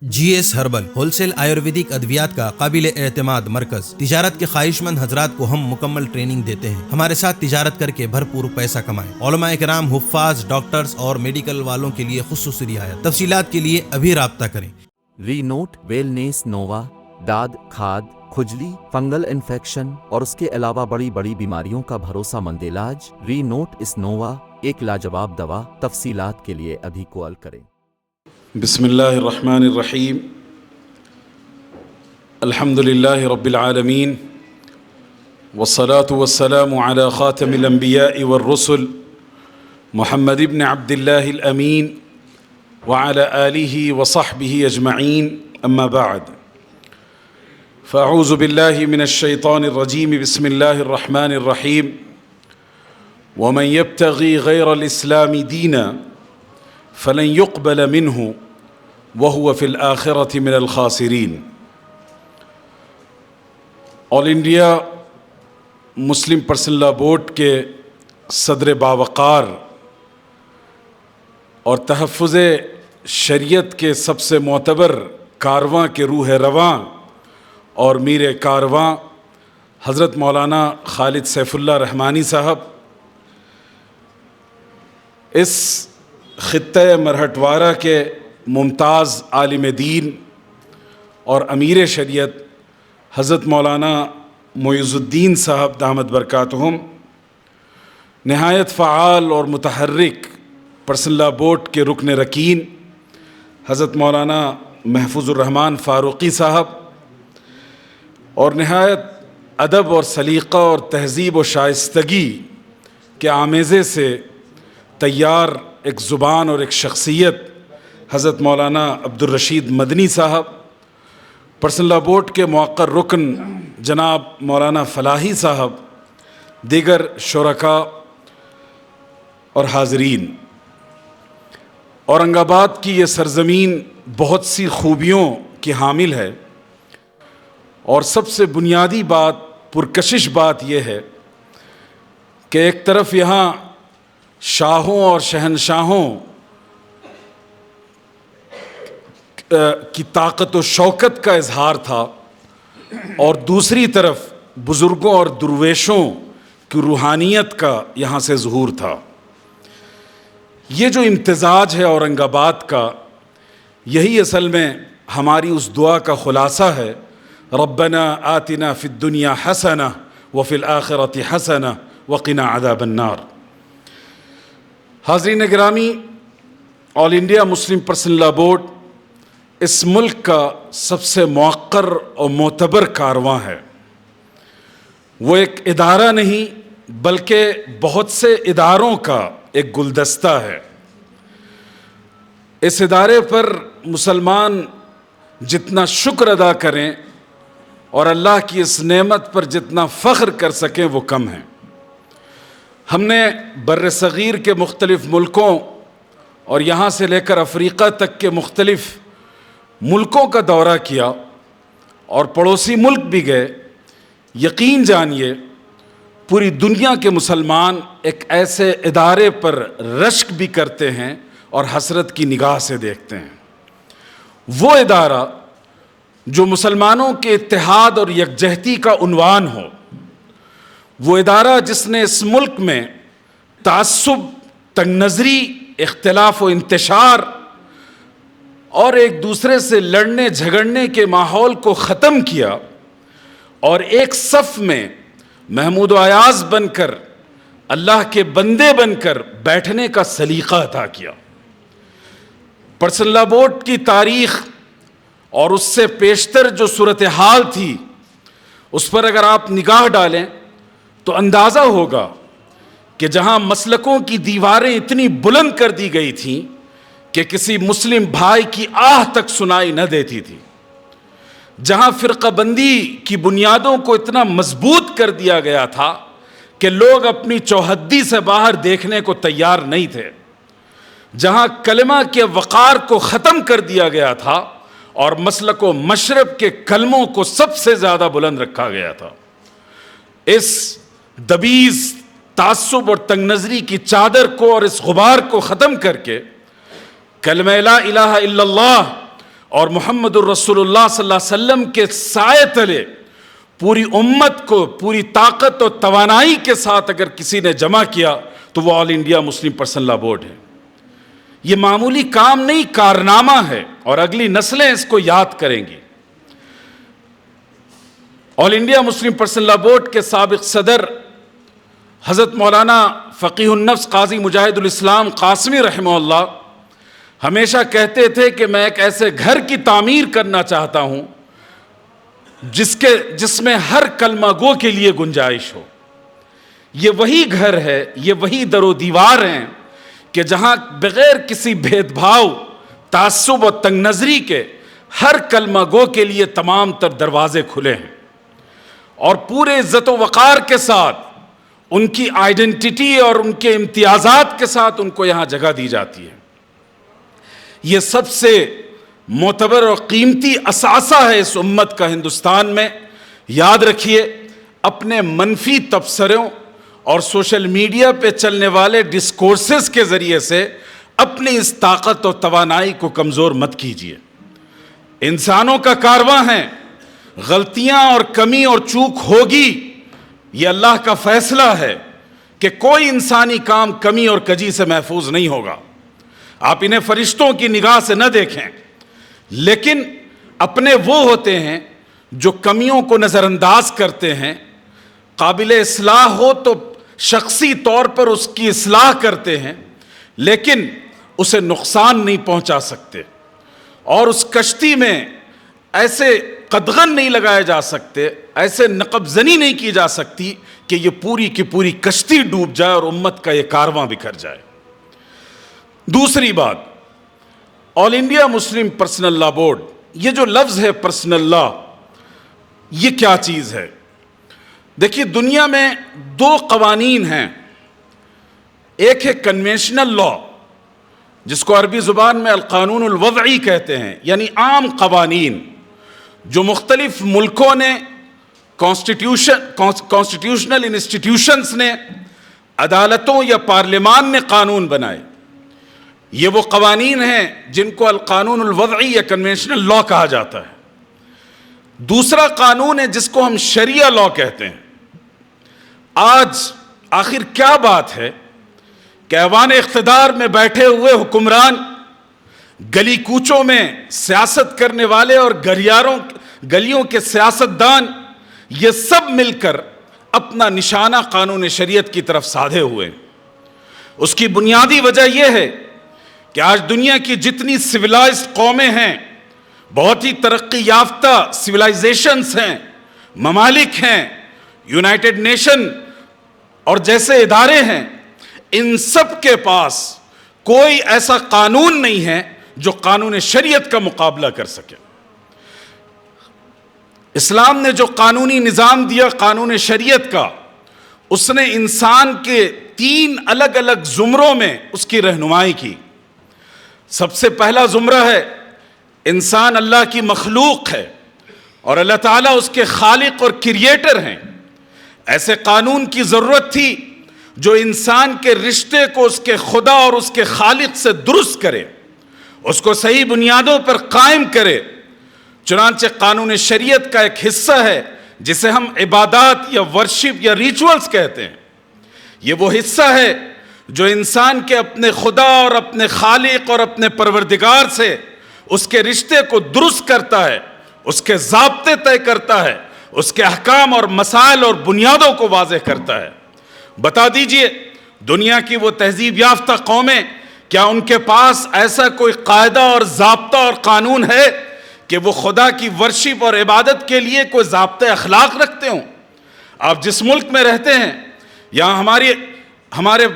جی S herbal wholesale Ayurvedic ادویات کا قابل اعتماد مرکز۔ تجارت کے خواہش مند حضرات کو ہم مکمل ٹریننگ دیتے ہیں۔ ہمارے ساتھ تجارت کر کے بھرپور پیسہ کمائیں۔ علماء کرام، حفاظ، ڈاکٹرز اور میڈیکل والوں کے لیے خصوصی رعایت۔ تفصیلات کے لیے ابھی رابطہ کریں۔ ری نوٹ ویلنیس نووا داد، کھاد، کھجلی، فنگل انفیکشن اور اس کے علاوہ بڑی بیماریوں کا بھروسہ مند علاج۔ ری نوٹ اس نووا ایک لاجواب دوا۔ تفصیلات کے لیے ابھی کال کریں۔ بسم اللہ الرحمن الرحیم۔ الحمد للہ رب العالمین، والصلاة والسلام على خاتم الانبیاء والرسل محمد ابن عبد اللہ الامین وعلى آلہ وصحبہ اجمعین، اما بعد فاعوذ باللہ من الشیطان الرجیم، بسم اللہ الرحمن الرحیم۔ ومن يبتغي غیر الاسلام دینا فلن يقبل منه وهو في الآخرة من الخاسرین۔ آل انڈیا مسلم پرسنل لا بورڈ کے صدر باوقار اور تحفظ شریعت کے سب سے معتبر کارواں کے روح رواں اور میر کارواں حضرت مولانا خالد سیف اللہ رحمانی صاحب اس خطہ مرہٹوارہ کے ممتاز عالم دین اور امیر شریعت حضرت مولانا معیز الدین صاحب دامت برکاتہم نہایت فعال اور متحرک پرسنل لا بورڈ کے رکن رکین حضرت مولانا محفوظ الرحمن فاروقی صاحب اور نہایت ادب اور سلیقہ اور تہذیب و شائستگی کے آمیزے سے تیار ایک زبان اور ایک شخصیت حضرت مولانا عبدالرشید مدنی صاحب، پرسنل لا بورڈ کے موقر رکن جناب مولانا فلاحی صاحب، دیگر شرکاء اور حاضرین۔ اورنگ آباد کی یہ سرزمین بہت سی خوبیوں کی حامل ہے، اور سب سے بنیادی بات، پرکشش بات یہ ہے کہ ایک طرف یہاں شاہوں اور شہنشاہوں کی طاقت و شوکت کا اظہار تھا، اور دوسری طرف بزرگوں اور درویشوں کی روحانیت کا یہاں سے ظہور تھا۔ یہ جو امتزاج ہے اورنگ آباد کا، یہی اصل میں ہماری اس دعا کا خلاصہ ہے، ربنا آتنا فی الدنیا حسنہ وفی الآخرۃ حسنہ وقنا عذاب النار۔ حاضرین گرامی، آل انڈیا مسلم پرسنل لا بورڈ اس ملک کا سب سے موقر اور معتبر کارواں ہے۔ وہ ایک ادارہ نہیں بلکہ بہت سے اداروں کا ایک گلدستہ ہے۔ اس ادارے پر مسلمان جتنا شکر ادا کریں اور اللہ کی اس نعمت پر جتنا فخر کر سکیں وہ کم ہے۔ ہم نے بر صغیر کے مختلف ملکوں اور یہاں سے لے کر افریقہ تک کے مختلف ملکوں کا دورہ کیا اور پڑوسی ملک بھی گئے۔ یقین جانیے پوری دنیا کے مسلمان ایک ایسے ادارے پر رشک بھی کرتے ہیں اور حسرت کی نگاہ سے دیکھتے ہیں۔ وہ ادارہ جو مسلمانوں کے اتحاد اور یکجہتی کا عنوان ہو، وہ ادارہ جس نے اس ملک میں تعصب، تنگ نظری، اختلاف و انتشار اور ایک دوسرے سے لڑنے جھگڑنے کے ماحول کو ختم کیا اور ایک صف میں محمود و ایاز بن کر، اللہ کے بندے بن کر بیٹھنے کا سلیقہ عطا کیا۔ پرسنل لا بورڈ کی تاریخ اور اس سے پیشتر جو صورتحال تھی، اس پر اگر آپ نگاہ ڈالیں تو اندازہ ہوگا کہ جہاں مسلکوں کی دیواریں اتنی بلند کر دی گئی تھیں کہ کسی مسلم بھائی کی آہ تک سنائی نہ دیتی تھی، جہاں فرقہ بندی کی بنیادوں کو اتنا مضبوط کر دیا گیا تھا کہ لوگ اپنی چوہدی سے باہر دیکھنے کو تیار نہیں تھے، جہاں کلمہ کے وقار کو ختم کر دیا گیا تھا اور مسلک و مشرب کے کلموں کو سب سے زیادہ بلند رکھا گیا تھا، اس دبیز تعصب اور تنگ نظری کی چادر کو اور اس غبار کو ختم کر کے کلمہ لا الہ الا اللہ اور محمد الرسول اللہ صلی اللہ علیہ وسلم کے سائے تلے پوری امت کو پوری طاقت اور توانائی کے ساتھ اگر کسی نے جمع کیا تو وہ آل انڈیا مسلم پرسنل لا بورڈ ہے. یہ معمولی کام نہیں، کارنامہ ہے، اور اگلی نسلیں اس کو یاد کریں گی. آل انڈیا مسلم پرسنل لا بورڈ کے سابق صدر حضرت مولانا فقیہ النفس قاضی مجاہد الاسلام قاسمی رحمہ اللہ ہمیشہ کہتے تھے کہ میں ایک ایسے گھر کی تعمیر کرنا چاہتا ہوں جس میں ہر کلمہ گو کے لیے گنجائش ہو. یہ وہی گھر ہے، یہ وہی در و دیوار ہیں کہ جہاں بغیر کسی بھید بھاؤ، تعصب و تنگ نظری کے ہر کلمہ گو کے لیے تمام تر دروازے کھلے ہیں، اور پورے عزت و وقار کے ساتھ ان کی آئیڈینٹی اور ان کے امتیازات کے ساتھ ان کو یہاں جگہ دی جاتی ہے. یہ سب سے معتبر اور قیمتی اثاثہ ہے اس امت کا ہندوستان میں. یاد رکھیے، اپنے منفی تبصروں اور سوشل میڈیا پہ چلنے والے ڈسکورسز کے ذریعے سے اپنی اس طاقت اور توانائی کو کمزور مت کیجیے. انسانوں کا کارواں ہے، غلطیاں اور کمی اور چوک ہوگی، یہ اللہ کا فیصلہ ہے کہ کوئی انسانی کام کمی اور کجی سے محفوظ نہیں ہوگا. آپ انہیں فرشتوں کی نگاہ سے نہ دیکھیں، لیکن اپنے وہ ہوتے ہیں جو کمیوں کو نظر انداز کرتے ہیں. قابل اصلاح ہو تو شخصی طور پر اس کی اصلاح کرتے ہیں، لیکن اسے نقصان نہیں پہنچا سکتے، اور اس کشتی میں ایسے قدغن نہیں لگائے جا سکتے، ایسے نقب زنی نہیں کی جا سکتی کہ یہ پوری کی پوری کشتی ڈوب جائے اور امت کا یہ کارواں بکھر جائے. دوسری بات، آل انڈیا مسلم پرسنل لا بورڈ، یہ جو لفظ ہے پرسنل لا، یہ کیا چیز ہے؟ دیکھیے، دنیا میں دو قوانین ہیں. ایک ہے کنونشنل لا، جس کو عربی زبان میں القانون الوضعی کہتے ہیں، یعنی عام قوانین جو مختلف ملکوں نے کانسٹیٹیوشنل انسٹیٹیوشنز نے، عدالتوں یا پارلیمان نے قانون بنائے. یہ وہ قوانین ہیں جن کو القانون الوضعی یا کنونشنل لا کہا جاتا ہے. دوسرا قانون ہے جس کو ہم شریعہ لا کہتے ہیں. آج آخر کیا بات ہے کہ ایوان اقتدار میں بیٹھے ہوئے حکمران، گلی کوچوں میں سیاست کرنے والے اور گلیوں کے سیاستدان، یہ سب مل کر اپنا نشانہ قانون شریعت کی طرف سادھے ہوئے. اس کی بنیادی وجہ یہ ہے کہ آج دنیا کی جتنی سویلائزڈ قومیں ہیں، بہت ہی ترقی یافتہ سویلائزیشنز ہیں، ممالک ہیں، یونائٹڈ نیشن اور جیسے ادارے ہیں، ان سب کے پاس کوئی ایسا قانون نہیں ہے جو قانون شریعت کا مقابلہ کر سکے. اسلام نے جو قانونی نظام دیا قانون شریعت کا، اس نے انسان کے 3 الگ الگ زمروں میں اس کی رہنمائی کی. سب سے پہلا زمرہ ہے انسان اللہ کی مخلوق ہے اور اللہ تعالیٰ اس کے خالق اور کریٹر ہیں. ایسے قانون کی ضرورت تھی جو انسان کے رشتے کو اس کے خدا اور اس کے خالق سے درست کرے، اس کو صحیح بنیادوں پر قائم کرے. چنانچہ قانون شریعت کا ایک حصہ ہے جسے ہم عبادات یا ورشپ یا ریچولز کہتے ہیں. یہ وہ حصہ ہے جو انسان کے اپنے خدا اور اپنے خالق اور اپنے پروردگار سے اس کے رشتے کو درست کرتا ہے، اس کے ضابطے طے کرتا ہے، اس کے احکام اور مسائل اور بنیادوں کو واضح کرتا ہے. بتا دیجئے، دنیا کی وہ تہذیب یافتہ قومیں، کیا ان کے پاس ایسا کوئی قاعدہ اور ضابطہ اور قانون ہے کہ وہ خدا کی ورشپ اور عبادت کے لیے کوئی ضابطۂ اخلاق رکھتے ہوں؟ آپ جس ملک میں رہتے ہیں، یہاں ہمارے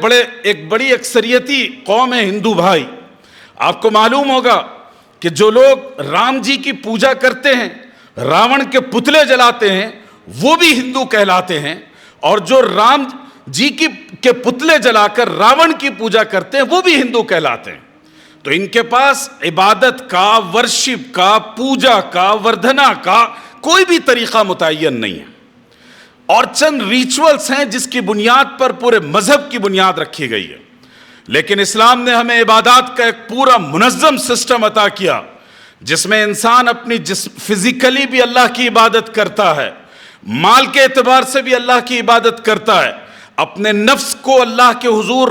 ایک بڑی اکثریتی قوم ہے ہندو بھائی. آپ کو معلوم ہوگا کہ جو لوگ رام جی کی پوجا کرتے ہیں، راون کے پتلے جلاتے ہیں، وہ بھی ہندو کہلاتے ہیں، اور جو رام جی کے پتلے جلا کر راون کی پوجا کرتے ہیں وہ بھی ہندو کہلاتے ہیں. تو ان کے پاس عبادت کا، ورشپ کا، پوجا کا، وردھنا کا کوئی بھی طریقہ متعین نہیں ہے، اور چند ریچولز ہیں جس کی بنیاد پر پورے مذہب کی بنیاد رکھی گئی ہے. لیکن اسلام نے ہمیں عبادات کا ایک پورا منظم سسٹم عطا کیا جس میں انسان اپنی فزیکلی بھی اللہ کی عبادت کرتا ہے، مال کے اعتبار سے بھی اللہ کی عبادت کرتا ہے، اپنے نفس کو اللہ کے حضور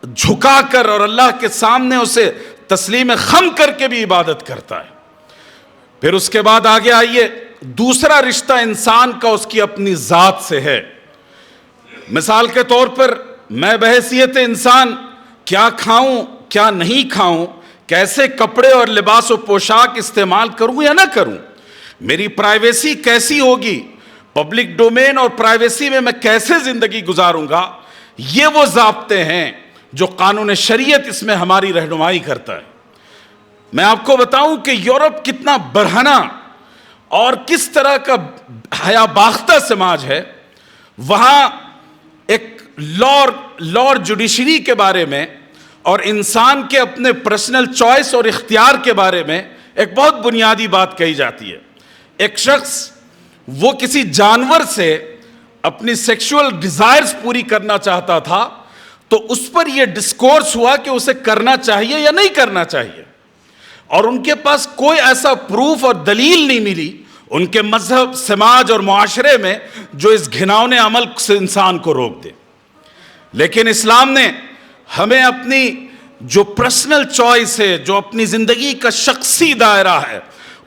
جھکا کر اور اللہ کے سامنے اسے تسلیم خم کر کے بھی عبادت کرتا ہے۔ پھر اس کے بعد آگے آئیے، دوسرا رشتہ انسان کا اس کی اپنی ذات سے ہے۔ مثال کے طور پر میں بحیثیت انسان کیا کھاؤں کیا نہیں کھاؤں، کیسے کپڑے اور لباس و پوشاک استعمال کروں یا نہ کروں، میری پرائیویسی کیسی ہوگی، پبلک ڈومین اور پرائیویسی میں کیسے زندگی گزاروں گا، یہ وہ ضابطے ہیں جو قانون شریعت اس میں ہماری رہنمائی کرتا ہے۔ میں آپ کو بتاؤں کہ یورپ کتنا برہنہ اور کس طرح کا حیا باختہ سماج ہے، وہاں ایک لا جوڈیشری کے بارے میں اور انسان کے اپنے پرسنل چوائس اور اختیار کے بارے میں ایک بہت بنیادی بات کہی جاتی ہے۔ ایک شخص وہ کسی جانور سے اپنی سیکشول ڈیزائرز پوری کرنا چاہتا تھا تو اس پر یہ ڈسکورس ہوا کہ اسے کرنا چاہیے یا نہیں کرنا چاہیے، اور ان کے پاس کوئی ایسا پروف اور دلیل نہیں ملی ان کے مذہب، سماج اور معاشرے میں جو اس گھناؤنے عمل سے انسان کو روک دے۔ لیکن اسلام نے ہمیں اپنی جو پرسنل چوائس ہے، جو اپنی زندگی کا شخصی دائرہ ہے،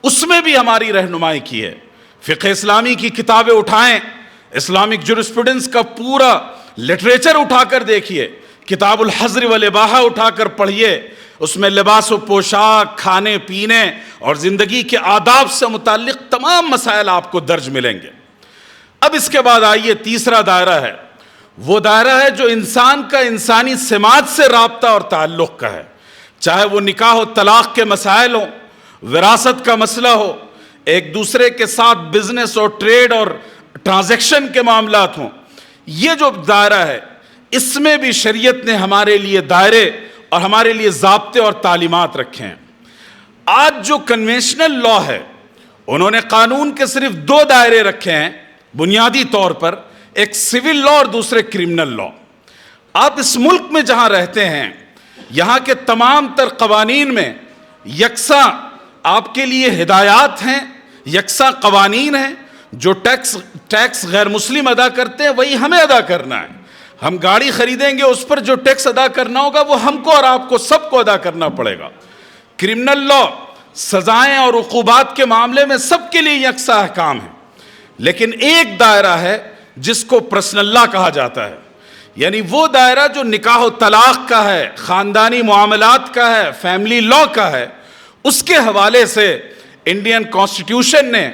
اس میں بھی ہماری رہنمائی کی ہے۔ فقہ اسلامی کی کتابیں اٹھائیں، اسلامک جورسپروڈنس کا پورا لٹریچر اٹھا کر دیکھیے، کتاب الحظر والاباحہ اٹھا کر پڑھیے، اس میں لباس و پوشاک، کھانے پینے اور زندگی کے آداب سے متعلق تمام مسائل آپ کو درج ملیں گے۔ اب اس کے بعد آئیے، تیسرا دائرہ ہے، وہ دائرہ ہے جو انسان کا انسانی سماج سے رابطہ اور تعلق کا ہے، چاہے وہ نکاح و طلاق کے مسائل ہوں، وراثت کا مسئلہ ہو، ایک دوسرے کے ساتھ بزنس اور ٹریڈ اور ٹرانزیکشن کے معاملات ہوں۔ یہ جو دائرہ ہے، اس میں بھی شریعت نے ہمارے لیے دائرے اور ہمارے لیے ضابطے اور تعلیمات رکھے ہیں۔ آج جو کنونشنل لا ہے، انہوں نے قانون کے صرف دو دائرے رکھے ہیں بنیادی طور پر، ایک سول لا اور دوسرے کرمنل لا۔ آپ اس ملک میں جہاں رہتے ہیں، یہاں کے تمام تر قوانین میں یکساں آپ کے لیے ہدایات ہیں، یکساں قوانین ہیں۔ جو ٹیکس غیر مسلم ادا کرتے ہیں وہی ہمیں ادا کرنا ہے۔ ہم گاڑی خریدیں گے، اس پر جو ٹیکس ادا کرنا ہوگا وہ ہم کو اور آپ کو سب کو ادا کرنا پڑے گا۔ کرمنل لا سزائیں اور عقوبات کے معاملے میں سب کے لیے یکساں احکام ہیں، لیکن ایک دائرہ ہے جس کو پرسنل لا کہا جاتا ہے، یعنی وہ دائرہ جو نکاح و طلاق کا ہے، خاندانی معاملات کا ہے، فیملی لا کا ہے۔ اس کے حوالے سے انڈین کانسٹیٹیوشن نے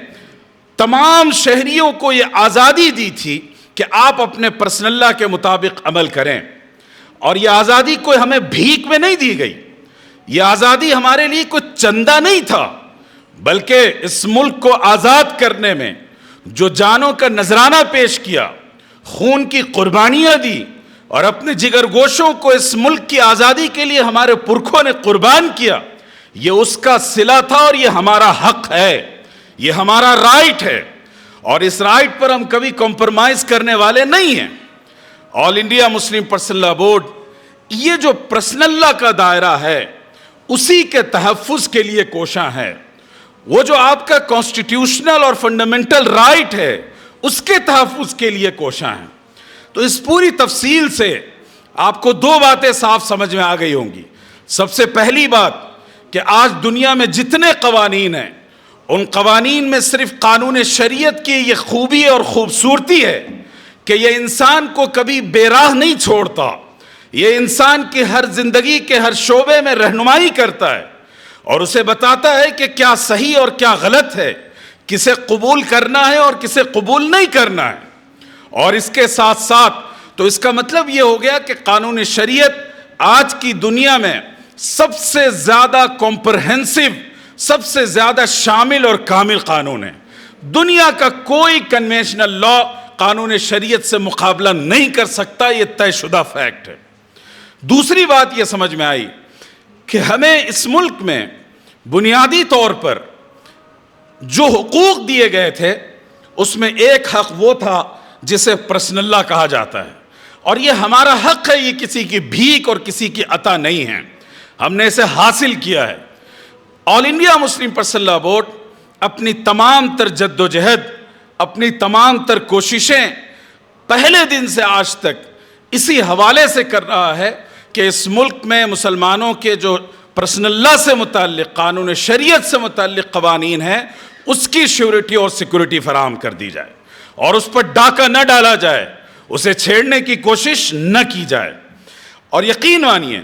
تمام شہریوں کو یہ آزادی دی تھی کہ آپ اپنے پرسنل لا کے مطابق عمل کریں، اور یہ آزادی کوئی ہمیں بھیک میں نہیں دی گئی، یہ آزادی ہمارے لیے کوئی چندہ نہیں تھا، بلکہ اس ملک کو آزاد کرنے میں جو جانوں کا نذرانہ پیش کیا، خون کی قربانیاں دی اور اپنے جگر گوشوں کو اس ملک کی آزادی کے لیے ہمارے پرکھوں نے قربان کیا، یہ اس کا صلہ تھا اور یہ ہمارا حق ہے، یہ ہمارا رائٹ ہے، اور اس رائٹ پر ہم کبھی کمپرمائز کرنے والے نہیں ہیں۔ آل انڈیا مسلم پرسنل لا بورڈ یہ جو پرسنل لا کا دائرہ ہے اسی کے تحفظ کے لیے کوشاں ہے۔ وہ جو آپ کا کانسٹیٹیوشنل اور فنڈامنٹل رائٹ ہے اس کے تحفظ کے لیے کوشاں ہیں۔ تو اس پوری تفصیل سے آپ کو دو باتیں صاف سمجھ میں آ گئی ہوں گی۔ سب سے پہلی بات کہ آج دنیا میں جتنے قوانین ہیں ان قوانین میں صرف قانون شریعت کی یہ خوبی اور خوبصورتی ہے کہ یہ انسان کو کبھی بے راہ نہیں چھوڑتا، یہ انسان کی ہر زندگی کے ہر شعبے میں رہنمائی کرتا ہے اور اسے بتاتا ہے کہ کیا صحیح اور کیا غلط ہے، کسے قبول کرنا ہے اور کسے قبول نہیں کرنا ہے۔ اور اس کے ساتھ ساتھ تو اس کا مطلب یہ ہو گیا کہ قانون شریعت آج کی دنیا میں سب سے زیادہ کمپرہنسو، سب سے زیادہ شامل اور کامل قانون ہے۔ دنیا کا کوئی کنونشنل لا قانون شریعت سے مقابلہ نہیں کر سکتا، یہ طے شدہ فیکٹ ہے۔ دوسری بات یہ سمجھ میں آئی کہ ہمیں اس ملک میں بنیادی طور پر جو حقوق دیے گئے تھے اس میں ایک حق وہ تھا جسے پرسنل لا کہا جاتا ہے، اور یہ ہمارا حق ہے، یہ کسی کی بھیک اور کسی کی عطا نہیں ہے، ہم نے اسے حاصل کیا ہے۔ All India Muslim Personal Law Board اپنی تمام تر جد و جہد، اپنی تمام تر کوششیں پہلے دن سے آج تک اسی حوالے سے کر رہا ہے کہ اس ملک میں مسلمانوں کے جو پرسنل لاء سے متعلق، قانون شریعت سے متعلق قوانین ہیں، اس کی شیورٹی اور سیکورٹی فراہم کر دی جائے، اور اس پر ڈاکہ نہ ڈالا جائے، اسے چھیڑنے کی کوشش نہ کی جائے۔ اور یقین مانیے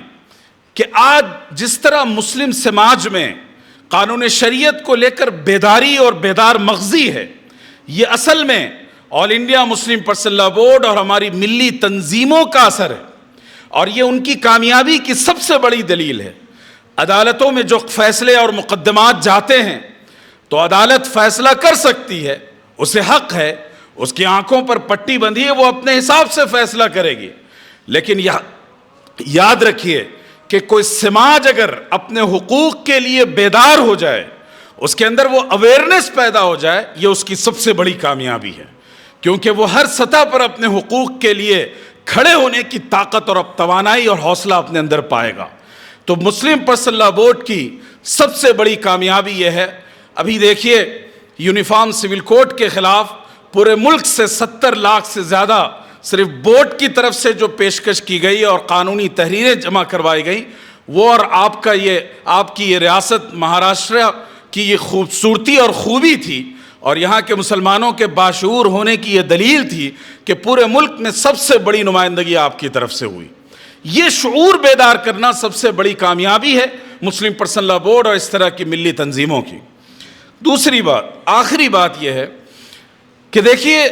کہ آج جس طرح مسلم سماج میں قانون شریعت کو لے کر بیداری اور بیدار مغزی ہے، یہ اصل میں All India Muslim Personal Law Board اور ہماری ملی تنظیموں کا اثر ہے، اور یہ ان کی کامیابی کی سب سے بڑی دلیل ہے۔ عدالتوں میں جو فیصلے اور مقدمات جاتے ہیں تو عدالت فیصلہ کر سکتی ہے، اسے حق ہے، اس کی آنکھوں پر پٹی بندھی ہے، وہ اپنے حساب سے فیصلہ کرے گی۔ لیکن یاد رکھیے کہ کوئی سماج اگر اپنے حقوق کے لیے بیدار ہو جائے، اس کے اندر وہ اویئرنیس پیدا ہو جائے، یہ اس کی سب سے بڑی کامیابی ہے، کیونکہ وہ ہر سطح پر اپنے حقوق کے لیے کھڑے ہونے کی طاقت اور توانائی اور حوصلہ اپنے اندر پائے گا۔ تو مسلم پرسنل لاء بورڈ کی سب سے بڑی کامیابی یہ ہے، ابھی دیکھیے یونیفارم سول کوڈ کے خلاف پورے ملک سے 70 لاکھ سے زیادہ صرف بورڈ کی طرف سے جو پیشکش کی گئی اور قانونی تحریریں جمع کروائی گئیں، وہ اور آپ کی یہ ریاست مہاراشٹر کی یہ خوبصورتی اور خوبی تھی، اور یہاں کے مسلمانوں کے باشعور ہونے کی یہ دلیل تھی کہ پورے ملک میں سب سے بڑی نمائندگی آپ کی طرف سے ہوئی۔ یہ شعور بیدار کرنا سب سے بڑی کامیابی ہے مسلم پرسنل لاء بورڈ اور اس طرح کی ملی تنظیموں کی۔ دوسری بات، آخری بات یہ ہے کہ دیکھیے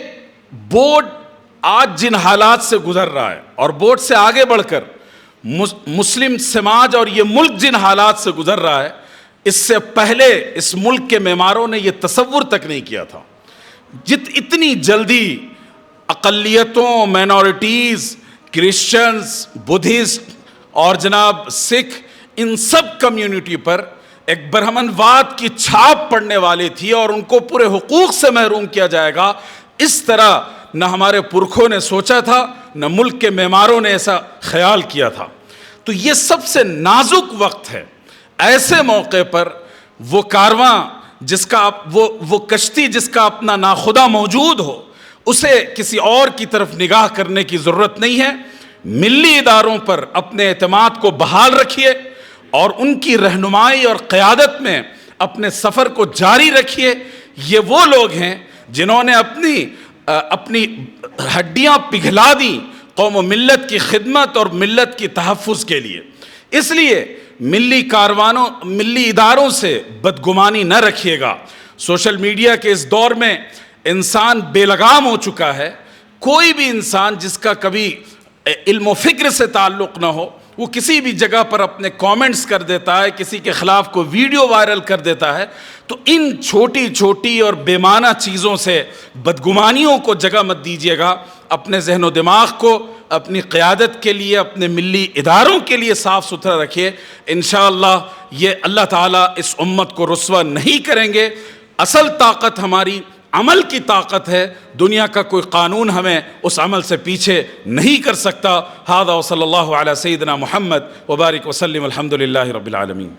بورڈ آج جن حالات سے گزر رہا ہے، اور بورڈ سے آگے بڑھ کر مسلم سماج اور یہ ملک جن حالات سے گزر رہا ہے، اس سے پہلے اس ملک کے معماروں نے یہ تصور تک نہیں کیا تھا۔ اتنی جلدی اقلیتوں، مائنورٹیز، کرسچنز، بدھسٹ اور جناب سکھ، ان سب کمیونٹی پر ایک برہمنواد کی چھاپ پڑنے والی تھی، اور ان کو پورے حقوق سے محروم کیا جائے گا، اس طرح نہ ہمارے پرکھوں نے سوچا تھا، نہ ملک کے معماروں نے ایسا خیال کیا تھا۔ تو یہ سب سے نازک وقت ہے۔ ایسے موقع پر وہ کارواں جس کا وہ کشتی جس کا اپنا ناخدا موجود ہو، اسے کسی اور کی طرف نگاہ کرنے کی ضرورت نہیں ہے۔ ملی اداروں پر اپنے اعتماد کو بحال رکھیے، اور ان کی رہنمائی اور قیادت میں اپنے سفر کو جاری رکھیے۔ یہ وہ لوگ ہیں جنہوں نے اپنی ہڈیاں پگھلا دیں قوم و ملت کی خدمت اور ملت کی تحفظ کے لیے۔ اس لیے ملی اداروں سے بدگمانی نہ رکھیے گا۔ سوشل میڈیا کے اس دور میں انسان بے لگام ہو چکا ہے۔ کوئی بھی انسان جس کا کبھی علم و فکر سے تعلق نہ ہو، وہ کسی بھی جگہ پر اپنے کامنٹس کر دیتا ہے، کسی کے خلاف کوئی ویڈیو وائرل کر دیتا ہے۔ تو ان چھوٹی چھوٹی اور بے معنی چیزوں سے بدگمانیوں کو جگہ مت دیجیے گا۔ اپنے ذہن و دماغ کو اپنی قیادت کے لیے، اپنے ملی اداروں کے لیے صاف ستھرا رکھیے۔ انشاءاللہ یہ اللہ تعالیٰ اس امت کو رسوا نہیں کریں گے۔ اصل طاقت ہماری عمل کی طاقت ہے، دنیا کا کوئی قانون ہمیں اس عمل سے پیچھے نہیں کر سکتا۔ ھذا وصلی اللہ علی سیدنا محمد وبارک وسلم، الحمدللہ رب العالمین۔